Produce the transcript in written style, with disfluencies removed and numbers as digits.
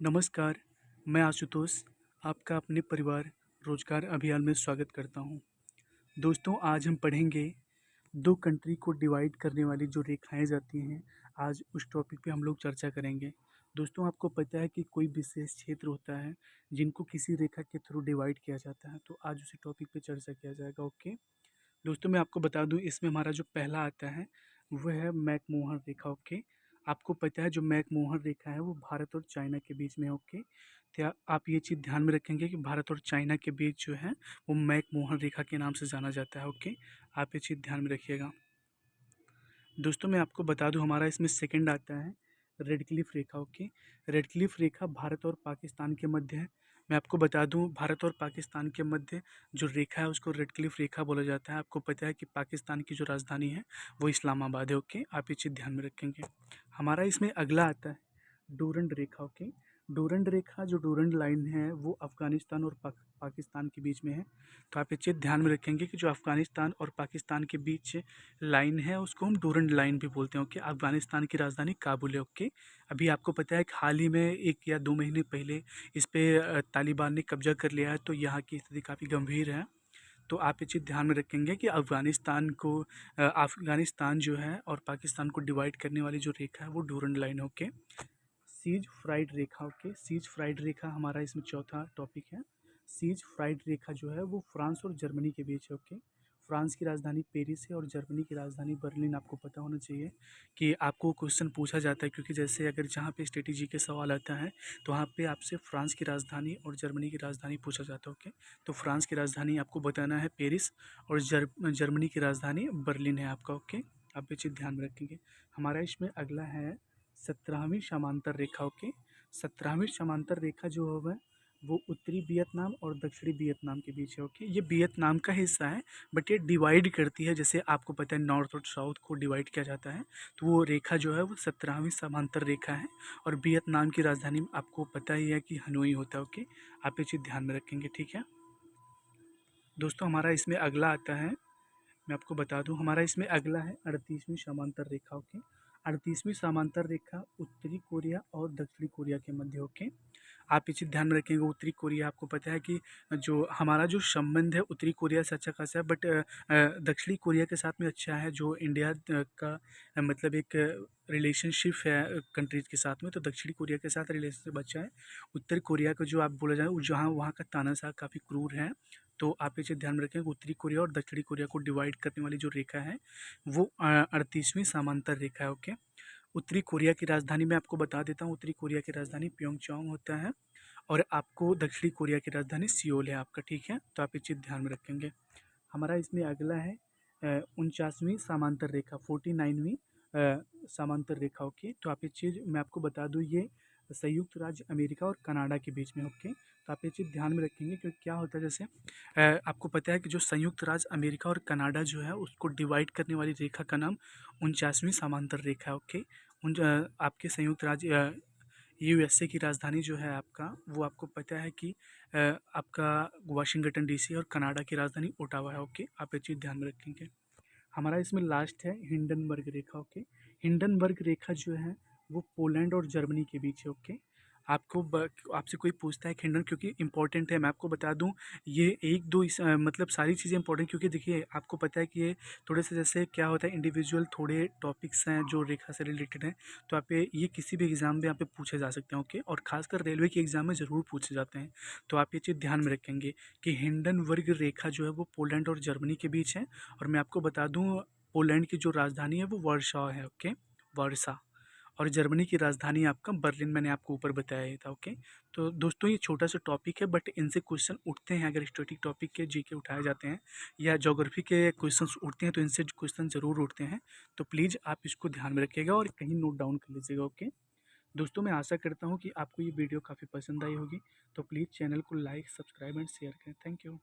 नमस्कार, मैं आशुतोष आपका अपने परिवार रोजगार अभियान में स्वागत करता हूँ। दोस्तों, आज हम पढ़ेंगे 2 कंट्री को डिवाइड करने वाली जो रेखाएँ जाती हैं, आज उस टॉपिक पे हम लोग चर्चा करेंगे। दोस्तों, आपको पता है कि कोई विशेष क्षेत्र होता है, जिनको किसी रेखा के थ्रू डिवाइड किया जाता है, तो आज उसी टॉपिक पे चर्चा किया जाएगा, ओके? दोस्तों, मैं आपको बता दूँ इसमें हमारा जो पहला आता है, वो है मैकमोहन रेखा, ओके? आपको पता है जो मैकमोहन रेखा है वो भारत और चाइना के बीच में है, ओके? क्या आप ये चीज़ ध्यान में रखेंगे कि भारत और चाइना के बीच जो है वो मैकमोहन रेखा के नाम से जाना जाता है, ओके? आप ये चीज़ ध्यान में रखिएगा। दोस्तों, मैं आपको बता दूं हमारा इसमें सेकंड आता है रेड क्लिफ रेखा, ओके? रेड क्लिफ रेखा भारत और पाकिस्तान के मध्य है। मैं आपको बता दूं भारत और पाकिस्तान के मध्य जो रेखा है उसको रेड क्लिफ रेखा बोला जाता है। आपको पता है कि पाकिस्तान की जो राजधानी है वो इस्लामाबाद है, ओके? आप ये चीज़ ध्यान में रखेंगे। हमारा इसमें अगला आता है डूरंड रेखा, ओके? डूरंड रेखा जो डूरंड लाइन है वो अफगानिस्तान और पाकिस्तान के बीच में है। तो आप ये चीज़ ध्यान में रखेंगे कि जो अफगानिस्तान और पाकिस्तान के बीच लाइन है उसको हम डूरंड लाइन भी बोलते हैं, ओके? अफगानिस्तान की राजधानी काबुल है, ओके? अभी आपको पता है कि हाल ही में 1 या 2 महीने पहले इस पे तालिबान ने कब्जा कर लिया है, तो यहाँ की स्थिति काफ़ी गंभीर है। तो आप ये चीज़ ध्यान में रखेंगे कि अफगानिस्तान जो है और पाकिस्तान को डिवाइड करने वाली जो रेखा है वो डूरंड लाइन है, ओके? सीज फ्राइड रेखा, ओके? सीज फ्राइड रेखा हमारा इसमें चौथा टॉपिक है। सीज फ्राइड रेखा जो है वो फ्रांस और जर्मनी के बीच है, ओके? फ्रांस की राजधानी पेरिस है और जर्मनी की राजधानी बर्लिन। आपको पता होना चाहिए कि आपको क्वेश्चन पूछा जाता है, क्योंकि जैसे अगर जहाँ पे स्ट्रेटेजी के सवाल आता है तो वहाँ पे आपसे फ्रांस की राजधानी और जर्मनी की राजधानी पूछा जाता है, ओके? तो फ्रांस की राजधानी आपको बताना है पेरिस और जर्मनी की राजधानी बर्लिन है आपका, ओके? आप ये चीज़ ध्यान में रखेंगे। हमारा इसमें अगला है 17वीं समांतर रेखा, ओके? 17वीं समांतर रेखा जो है वो उत्तरी वियतनाम और दक्षिणी वियतनाम के बीच है, ओके? ये वियतनाम का हिस्सा है, बट ये डिवाइड करती है। जैसे आपको पता है नॉर्थ और साउथ को डिवाइड किया जाता है, तो वो रेखा जो है वो 17वीं समांतर रेखा है। और वियतनाम की राजधानी आपको पता ही है कि हनोई होता है, ओके? आप ये चीज़ ध्यान में रखेंगे, ठीक है? दोस्तों, हमारा इसमें अगला आता है, मैं आपको बता दूं हमारा इसमें अगला है 38वीं समांतर रेखा, ओके? 38वीं समांतर रेखा उत्तरी कोरिया और दक्षिणी कोरिया के मध्य, ओके? आप ये चीज़ ध्यान में रखेंगे। उत्तरी कोरिया आपको पता है कि जो हमारा जो संबंध है उत्तरी कोरिया से अच्छा खासा है, बट दक्षिणी कोरिया के साथ में अच्छा है। जो इंडिया का मतलब एक रिलेशनशिप है कंट्रीज के साथ में, तो दक्षिणी कोरिया के साथ रिलेशनशिप अच्छा है। उत्तर कोरिया का जो आप बोला जाए जहाँ वहाँ का तानाशाह काफ़ी क्रूर है। तो आप ये चीज़ ध्यान में रखें, उत्तरी कोरिया और दक्षिणी कोरिया को डिवाइड करने वाली जो रेखा है वो 38वीं समांतर रेखा है, ओके? उत्तरी कोरिया की राजधानी मैं आपको बता देता हूँ। उत्तरी कोरिया की राजधानी प्योंगचांग होता है और आपको दक्षिणी कोरिया की राजधानी सियोल है आपका, ठीक है? तो आप ये चीज़ ध्यान में रखेंगे। हमारा इसमें अगला है 49वीं समांतर रेखा, 49वीं समांतर रेखा, ओके? तो आप ये चीज़ मैं आपको बता दूँ, ये संयुक्त राज्य अमेरिका और कनाडा के बीच में, ओके? तो आप ये चीज़ ध्यान में रखेंगे, क्योंकि क्या होता है जैसे आपको पता है कि जो संयुक्त राज्य अमेरिका और कनाडा जो है उसको डिवाइड करने वाली रेखा का नाम 49वीं समांतर रेखा है, ओके? आपके संयुक्त राज्य यूएसए की राजधानी जो है आपका, वो आपको पता है कि आपका वाशिंगटन डीसी और कनाडा की राजधानी ओटावा है, ओके? आप ये चीज़ ध्यान में रखेंगे। हमारा इसमें लास्ट है हिंडनबर्ग रेखा, ओके? हिंडनबर्ग रेखा जो है वो पोलैंड और जर्मनी के बीच है, ओके? आपसे कोई पूछता है कि हिंडन क्योंकि इंपॉर्टेंट है, मैं आपको बता दूं ये एक दो मतलब सारी चीज़ें इंपॉर्टेंट, क्योंकि देखिए आपको पता है कि ये थोड़े से जैसे क्या होता है इंडिविजुअल थोड़े टॉपिक्स हैं जो रेखा से रिलेटेड हैं। तो आप ये किसी भी एग्ज़ाम में यहाँ पे पूछे जा सकते हैं, ओके? और खासकर रेलवे के एग्ज़ाम में ज़रूर पूछे जाते हैं। तो आप ये चीज़ ध्यान में रखेंगे कि हिंडनबर्ग रेखा जो है वो पोलैंड और जर्मनी के बीच है। और मैं आपको बता दूं पोलैंड की जो राजधानी है वो वर्सो है, ओके? वर्सा। और जर्मनी की राजधानी आपका बर्लिन, मैंने आपको ऊपर बताया ही था, ओके? तो दोस्तों, ये छोटा सा टॉपिक है, बट इनसे क्वेश्चन उठते हैं। अगर स्टैटिक टॉपिक के जीके उठाए जाते हैं या ज्योग्राफी के क्वेश्चन उठते हैं तो इनसे क्वेश्चन ज़रूर उठते हैं। तो प्लीज़ आप इसको ध्यान में रखिएगा और कहीं नोट डाउन कर लीजिएगा, ओके? दोस्तों, मैं आशा करता हूँ कि आपको ये वीडियो काफ़ी पसंद आई होगी। तो प्लीज़ चैनल को लाइक, सब्सक्राइब एंड शेयर करें। Thank you.